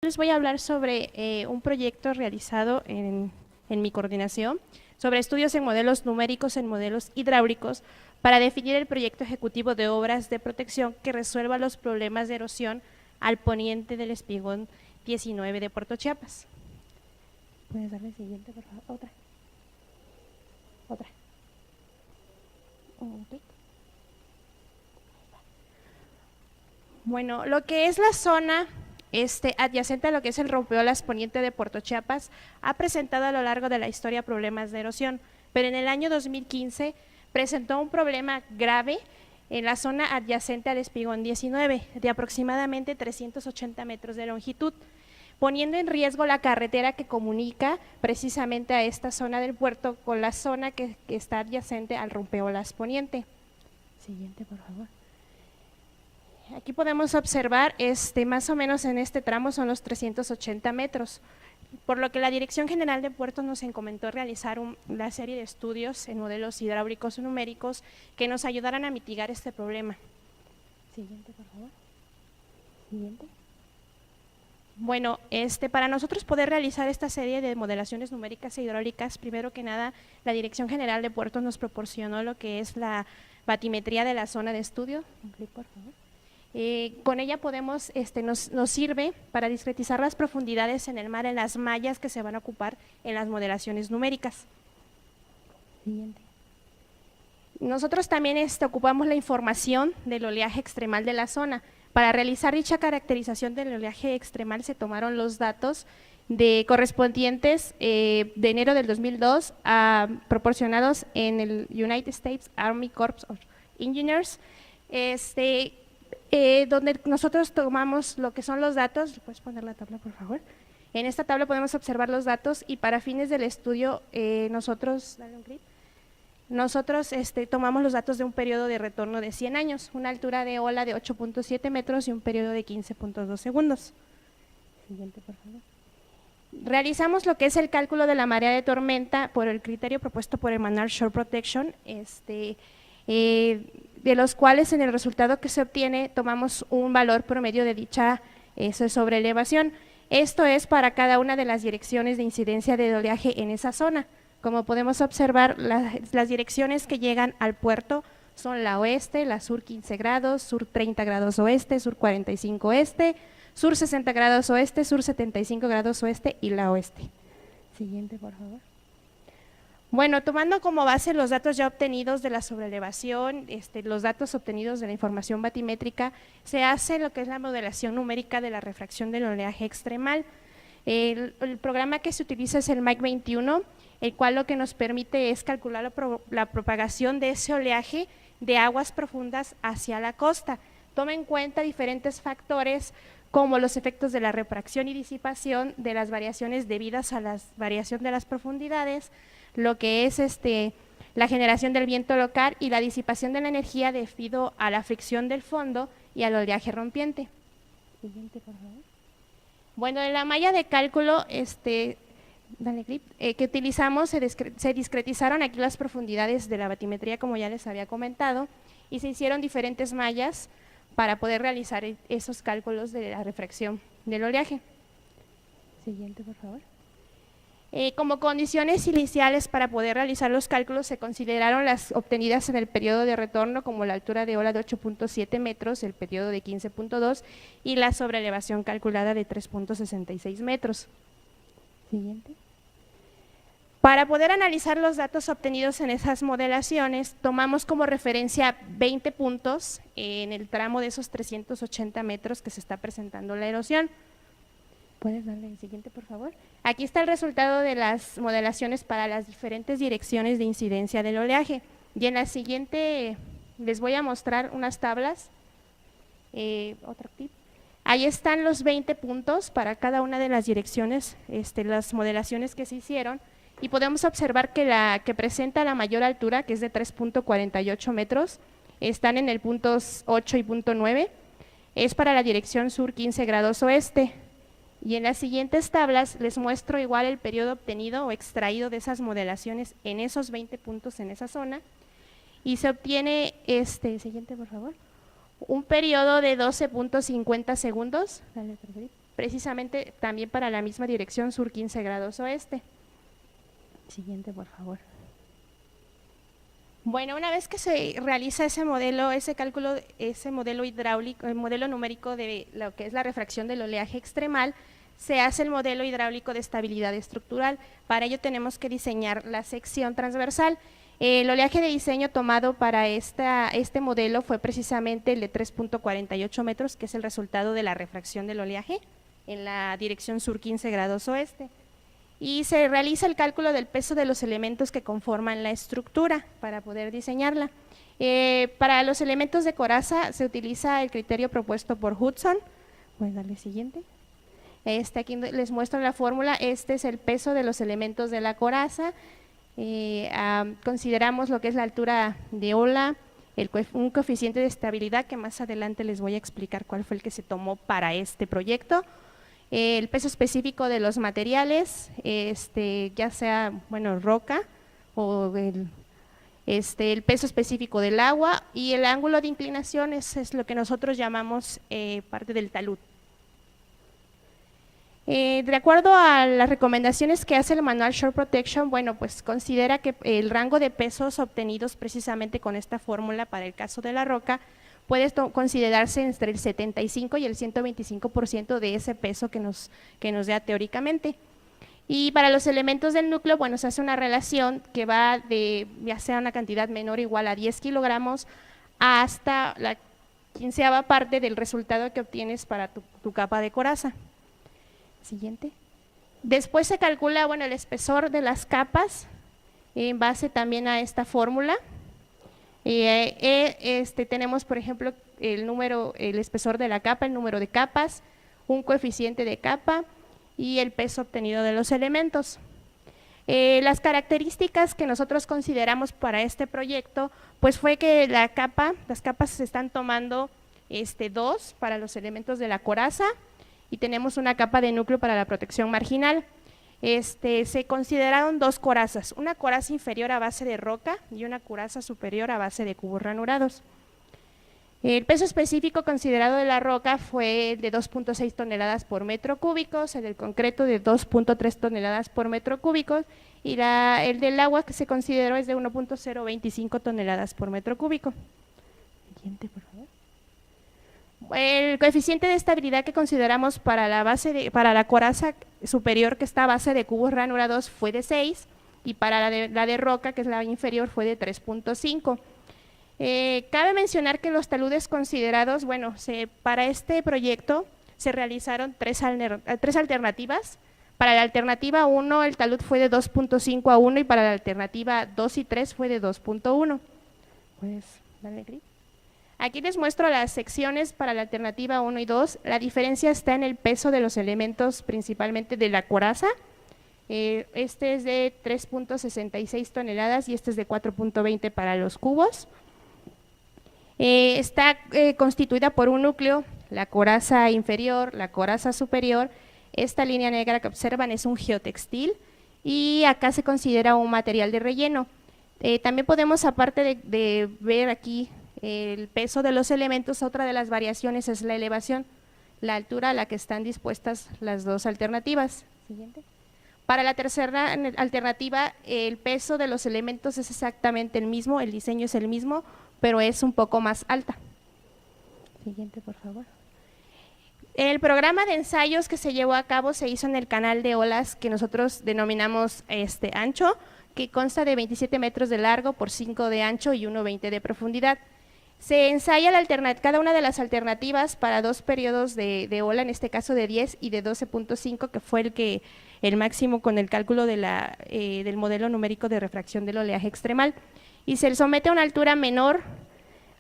Les voy a hablar sobre un proyecto realizado en mi coordinación sobre estudios en modelos numéricos en modelos hidráulicos para definir el proyecto ejecutivo de obras de protección que resuelva los problemas de erosión al poniente del espigón 19 de Puerto Chiapas. ¿Puedes darle el siguiente, por favor? Otra. Okay. Bueno, lo que es la zona adyacente a lo que es el rompeolas poniente de Puerto Chiapas ha presentado a lo largo de la historia problemas de erosión, pero en el año 2015 presentó un problema grave en la zona adyacente al espigón 19 de aproximadamente 380 metros de longitud, poniendo en riesgo la carretera que comunica precisamente a esta zona del puerto con la zona que está adyacente al rompeolas poniente. Siguiente, por favor. Aquí podemos observar, más o menos en este tramo son los 380 metros, por lo que la Dirección General de Puertos nos encomendó realizar una serie de estudios en modelos hidráulicos o numéricos que nos ayudaran a mitigar este problema. Siguiente, por favor. Siguiente. Bueno, para nosotros poder realizar esta serie de modelaciones numéricas e hidráulicas, primero que nada, la Dirección General de Puertos nos proporcionó lo que es la batimetría de la zona de estudio. Un clic, por favor. Con ella podemos, nos sirve para discretizar las profundidades en el mar en las mallas que se van a ocupar en las modelaciones numéricas. Siguiente. Nosotros también ocupamos la información del oleaje extremal de la zona. Para realizar dicha caracterización del oleaje extremal se tomaron los datos correspondientes de enero del 2002 proporcionados en el United States Army Corps of Engineers, donde nosotros tomamos lo que son los datos. ¿Puedes poner la tabla, por favor? En esta tabla podemos observar los datos y para fines del estudio nosotros tomamos los datos de un periodo de retorno de 100 años, una altura de ola de 8.7 metros y un periodo de 15.2 segundos. Siguiente, por favor. Realizamos lo que es el cálculo de la marea de tormenta por el criterio propuesto por el Manual Shore Protection, de los cuales en el resultado que se obtiene tomamos un valor promedio de dicha sobreelevación. Esto es para cada una de las direcciones de incidencia de oleaje en esa zona. Como podemos observar, las direcciones que llegan al puerto son la oeste, la sur 15 grados, sur 30 grados oeste, sur 45 oeste, sur 60 grados oeste, sur 75 grados oeste y la oeste. Siguiente, por favor. Bueno, tomando como base los datos ya obtenidos de la sobreelevación, los datos obtenidos de la información batimétrica, se hace lo que es la modelación numérica de la refracción del oleaje extremal. El programa que se utiliza es el MAC 21, el cual lo que nos permite es calcular la propagación de ese oleaje de aguas profundas hacia la costa. Toma en cuenta diferentes factores como los efectos de la refracción y disipación de las variaciones debidas a la variación de las profundidades, lo que es la generación del viento local y la disipación de la energía debido a la fricción del fondo y al oleaje rompiente. Siguiente, por favor. Bueno, en la malla de cálculo dale clip, que utilizamos se discretizaron aquí las profundidades de la batimetría, como ya les había comentado, y se hicieron diferentes mallas para poder realizar esos cálculos de la refracción del oleaje. Siguiente, por favor. Como condiciones iniciales para poder realizar los cálculos se consideraron las obtenidas en el periodo de retorno, como la altura de ola de 8.7 metros, el periodo de 15.2 y la sobreelevación calculada de 3.66 metros. Siguiente. Para poder analizar los datos obtenidos en esas modelaciones, tomamos como referencia 20 puntos en el tramo de esos 380 metros que se está presentando la erosión. ¿Puedes darle el siguiente, por favor? Aquí está el resultado de las modelaciones para las diferentes direcciones de incidencia del oleaje. Y en la siguiente les voy a mostrar unas tablas. Otro tip. Ahí están los 20 puntos para cada una de las direcciones, las modelaciones que se hicieron. Y podemos observar que la que presenta la mayor altura, que es de 3.48 metros, están en el puntos 8 y punto 9, es para la dirección sur 15 grados oeste. Y en las siguientes tablas les muestro igual el periodo obtenido o extraído de esas modelaciones en esos 20 puntos en esa zona. Y se obtiene, siguiente, por favor, un periodo de 12.50 segundos. Dale, precisamente también para la misma dirección sur 15 grados oeste. Siguiente, por favor. Bueno, una vez que se realiza ese modelo, ese cálculo, ese modelo hidráulico, el modelo numérico de lo que es la refracción del oleaje extremal, se hace el modelo hidráulico de estabilidad estructural. Para ello tenemos que diseñar la sección transversal. El oleaje de diseño tomado para este modelo fue precisamente el de 3.48 metros, que es el resultado de la refracción del oleaje en la dirección sur 15 grados oeste. Y se realiza el cálculo del peso de los elementos que conforman la estructura para poder diseñarla. Para los elementos de coraza se utiliza el criterio propuesto por Hudson. Voy a darle siguiente. Aquí les muestro la fórmula. Este es el peso de los elementos de la coraza. Consideramos lo que es la altura de ola, un coeficiente de estabilidad que más adelante les voy a explicar cuál fue el que se tomó para este proyecto. El peso específico de los materiales, ya sea, bueno, roca o el peso específico del agua, y el ángulo de inclinación es lo que nosotros llamamos parte del talud. De acuerdo a las recomendaciones que hace el manual Shore Protection, bueno, pues considera que el rango de pesos obtenidos precisamente con esta fórmula para el caso de la roca puede considerarse entre el 75 y el 125% de ese peso que nos da teóricamente. Y para los elementos del núcleo, bueno, se hace una relación que va de ya sea una cantidad menor o igual a 10 kilogramos hasta la 15ª parte del resultado que obtienes para tu capa de coraza. Siguiente. Después se calcula, bueno, el espesor de las capas en base también a esta fórmula. Tenemos, por ejemplo, el espesor de la capa, el número de capas, un coeficiente de capa y el peso obtenido de los elementos. Las características que nosotros consideramos para este proyecto, pues fue que las capas se están tomando 2 para los elementos de la coraza y tenemos una capa de núcleo para la protección marginal. Se consideraron 2 corazas, una coraza inferior a base de roca y una coraza superior a base de cubos ranurados. El peso específico considerado de la roca fue de 2.6 toneladas por metro cúbico, el del concreto de 2.3 toneladas por metro cúbico y el del agua que se consideró es de 1.025 toneladas por metro cúbico. Siguiente, por favor. El coeficiente de estabilidad que consideramos para la coraza superior, que está a base de cubos ranurados, fue de 6, y para la de roca, que es la inferior, fue de 3.5. Cabe mencionar que los taludes considerados, bueno, para este proyecto se realizaron tres alternativas. Para la alternativa 1 el talud fue de 2.5 a 1 y para la alternativa 2 y 3 fue de 2.1. Pues, dale clic. Aquí les muestro las secciones para la alternativa 1 y 2. La diferencia está en el peso de los elementos, principalmente de la coraza. Este es de 3.66 toneladas y este es de 4.20 para los cubos. Está constituida por un núcleo, la coraza inferior, la coraza superior. Esta línea negra que observan es un geotextil y acá se considera un material de relleno. También podemos, aparte de ver aquí el peso de los elementos, otra de las variaciones es la elevación, la altura a la que están dispuestas las 2 alternativas. Siguiente. Para la tercera alternativa, el peso de los elementos es exactamente el mismo, el diseño es el mismo, pero es un poco más alta. Siguiente, por favor. El programa de ensayos que se llevó a cabo se hizo en el canal de olas que nosotros denominamos ancho, que consta de 27 metros de largo por 5 de ancho y 1,20 de profundidad. Se ensaya cada una de las alternativas para 2 periodos de ola, en este caso de 10 y de 12.5, que fue el máximo con el cálculo del modelo numérico de refracción del oleaje extremal. Y se somete a una altura menor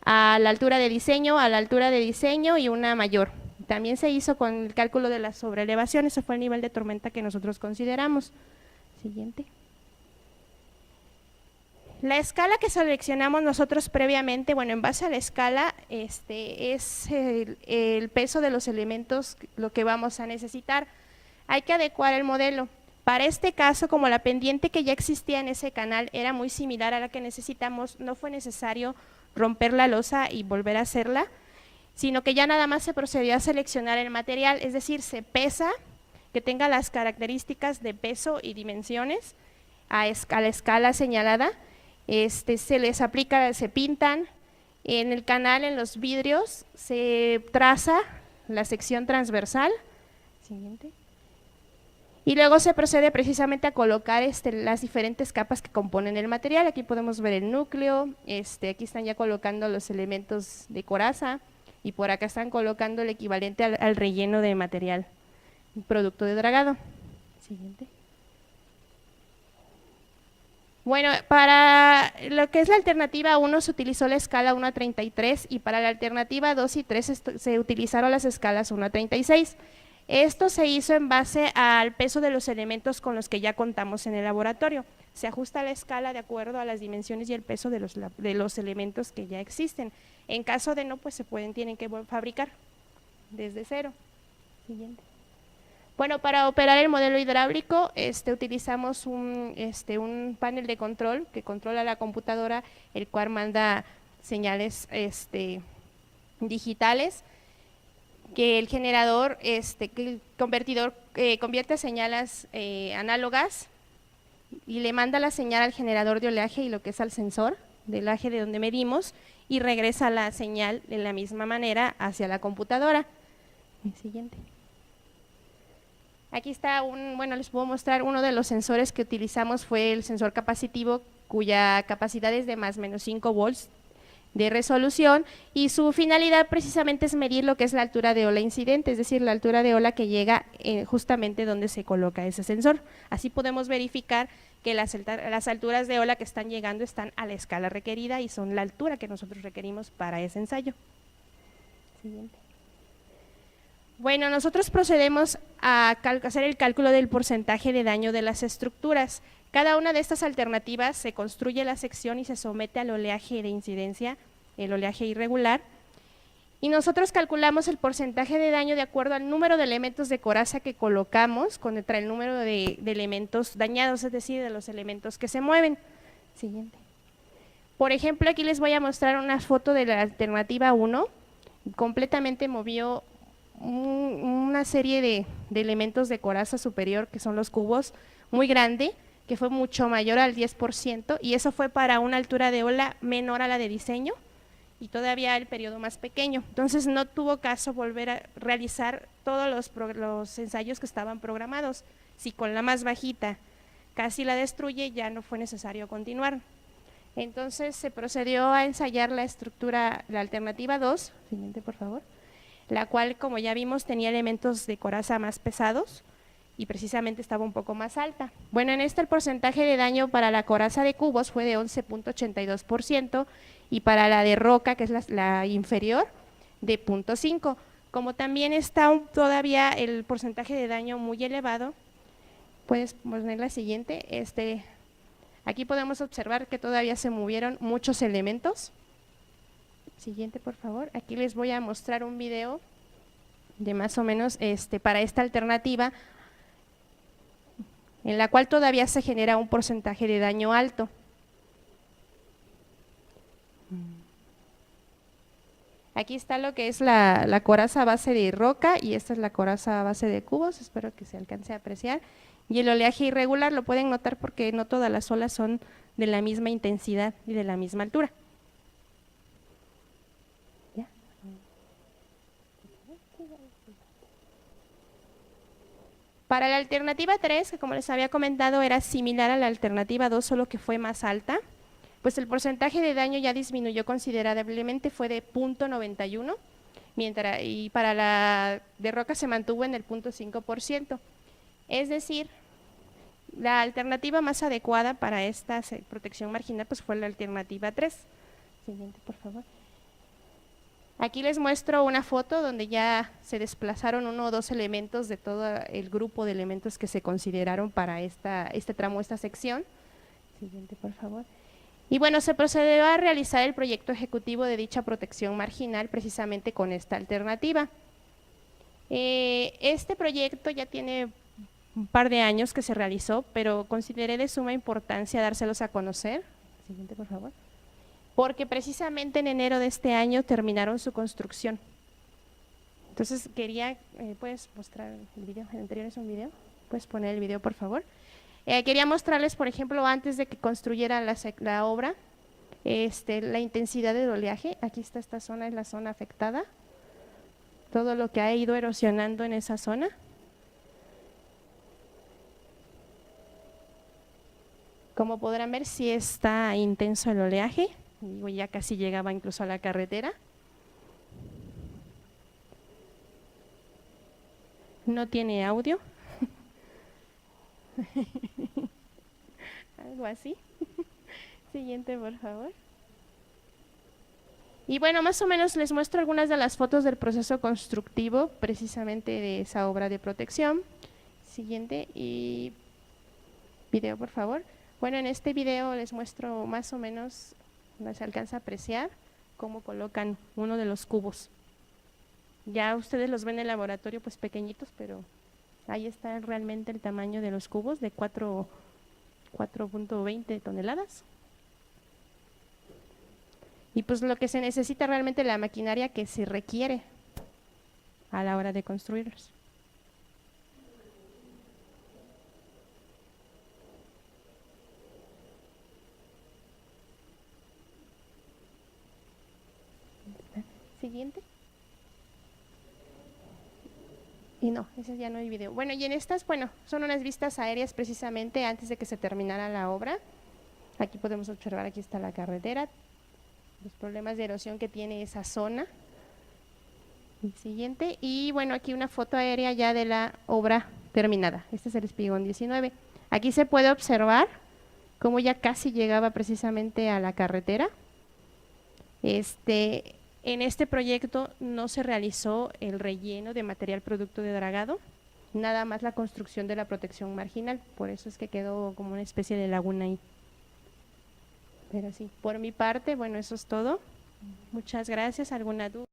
a la altura de diseño, y una mayor. También se hizo con el cálculo de la sobreelevación, ese fue el nivel de tormenta que nosotros consideramos. Siguiente. La escala que seleccionamos nosotros previamente, bueno, en base a la escala, es el peso de los elementos, lo que vamos a necesitar. Hay que adecuar el modelo. Para este caso, como la pendiente que ya existía en ese canal era muy similar a la que necesitamos, no fue necesario romper la losa y volver a hacerla. sino que ya nada más se procedió a seleccionar el material, es decir, se pesa, que tenga las características de peso y dimensiones a la escala señalada, se les aplica, se pintan, en el canal, en los vidrios, se traza la sección transversal, siguiente, y luego se procede precisamente a colocar las diferentes capas que componen el material. Aquí podemos ver el núcleo, aquí están ya colocando los elementos de coraza, y por acá están colocando el equivalente al relleno de material, producto de dragado. Siguiente. Bueno, para lo que es la alternativa 1 se utilizó la escala 1 a 33 y para la alternativa 2 y 3 se utilizaron las escalas 1 a 36. Esto se hizo en base al peso de los elementos con los que ya contamos en el laboratorio. Se ajusta la escala de acuerdo a las dimensiones y el peso de los elementos que ya existen. En caso de no, pues tienen que fabricar desde cero. Siguiente. Bueno, para operar el modelo hidráulico utilizamos un panel de control que controla la computadora, el cual manda señales digitales, que el generador, que el convertidor convierte a señales análogas y le manda la señal al generador de oleaje y lo que es al sensor de oleaje de donde medimos y regresa la señal de la misma manera hacia la computadora. El siguiente. Aquí está les puedo mostrar uno de los sensores que utilizamos, fue el sensor capacitivo, cuya capacidad es de más o menos 5 volts de resolución, y su finalidad precisamente es medir lo que es la altura de ola incidente, es decir, la altura de ola que llega justamente donde se coloca ese sensor. Así podemos verificar que las alturas de ola que están llegando están a la escala requerida y son la altura que nosotros requerimos para ese ensayo. Siguiente. Bueno, nosotros procedemos a hacer el cálculo del porcentaje de daño de las estructuras. Cada una de estas alternativas se construye la sección y se somete al oleaje de incidencia, el oleaje irregular, y nosotros calculamos el porcentaje de daño de acuerdo al número de elementos de coraza que colocamos contra el número de elementos dañados, es decir, de los elementos que se mueven. Siguiente. Por ejemplo, aquí les voy a mostrar una foto de la alternativa 1, completamente movió una serie de elementos de coraza superior, que son los cubos, muy grande, que fue mucho mayor al 10%, y eso fue para una altura de ola menor a la de diseño y todavía el periodo más pequeño. Entonces no tuvo caso volver a realizar todos los ensayos que estaban programados. Si con la más bajita casi la destruye, ya no fue necesario continuar. Entonces se procedió a ensayar la estructura, la alternativa 2, siguiente por favor, la cual, como ya vimos, tenía elementos de coraza más pesados y precisamente estaba un poco más alta. Bueno, en el porcentaje de daño para la coraza de cubos fue de 11.82% y para la de roca, que es la inferior, de 0.5%. Como también está todavía el porcentaje de daño muy elevado, puedes poner la siguiente, aquí podemos observar que todavía se movieron muchos elementos. Siguiente, por favor. Aquí les voy a mostrar un video de más o menos para esta alternativa, en la cual todavía se genera un porcentaje de daño alto. Aquí está lo que es la coraza a base de roca y esta es la coraza a base de cubos, espero que se alcance a apreciar. Y el oleaje irregular lo pueden notar porque no todas las olas son de la misma intensidad y de la misma altura. Para la alternativa 3, que como les había comentado era similar a la alternativa 2, solo que fue más alta, pues el porcentaje de daño ya disminuyó considerablemente, fue de 0.91, y para la de roca se mantuvo en el 0.5%. Es decir, la alternativa más adecuada para esta protección marginal pues fue la alternativa 3. Siguiente, por favor. Aquí les muestro una foto donde ya se desplazaron 1 o 2 elementos de todo el grupo de elementos que se consideraron para este tramo, esta sección. Siguiente, por favor. Y bueno, se procedió a realizar el proyecto ejecutivo de dicha protección marginal precisamente con esta alternativa. Este proyecto ya tiene un par de años que se realizó, pero consideré de suma importancia dárselos a conocer. Siguiente, por favor. Porque precisamente en enero de este año terminaron su construcción. Entonces quería, ¿puedes mostrar el video? El anterior es un video. ¿Puedes poner el video, por favor? Quería mostrarles, por ejemplo, antes de que construyera la obra, la intensidad del oleaje. Aquí está esta zona, es la zona afectada. Todo lo que ha ido erosionando en esa zona. Como podrán ver, sí está intenso el oleaje. Digo, ya casi llegaba incluso a la carretera. No tiene audio. Algo así. Siguiente, por favor. Y bueno, más o menos les muestro algunas de las fotos del proceso constructivo, precisamente de esa obra de protección. Siguiente, y video, por favor. Bueno, en este video les muestro más o menos, no se alcanza a apreciar, cómo colocan uno de los cubos. Ya ustedes los ven en el laboratorio pues pequeñitos, pero ahí está realmente el tamaño de los cubos de 4.20 toneladas. Y pues lo que se necesita realmente la maquinaria que se requiere a la hora de construirlos. Siguiente. Y no, ese ya no hay video. Bueno, y en estas, bueno, son unas vistas aéreas precisamente antes de que se terminara la obra. Aquí podemos observar, aquí está la carretera, los problemas de erosión que tiene esa zona. El siguiente, y bueno, aquí una foto aérea ya de la obra terminada. Este es el espigón 19. Aquí se puede observar cómo ya casi llegaba precisamente a la carretera. En este proyecto no se realizó el relleno de material producto de dragado, nada más la construcción de la protección marginal, por eso es que quedó como una especie de laguna ahí. Pero sí, por mi parte, bueno, eso es todo. Muchas gracias. ¿Alguna duda?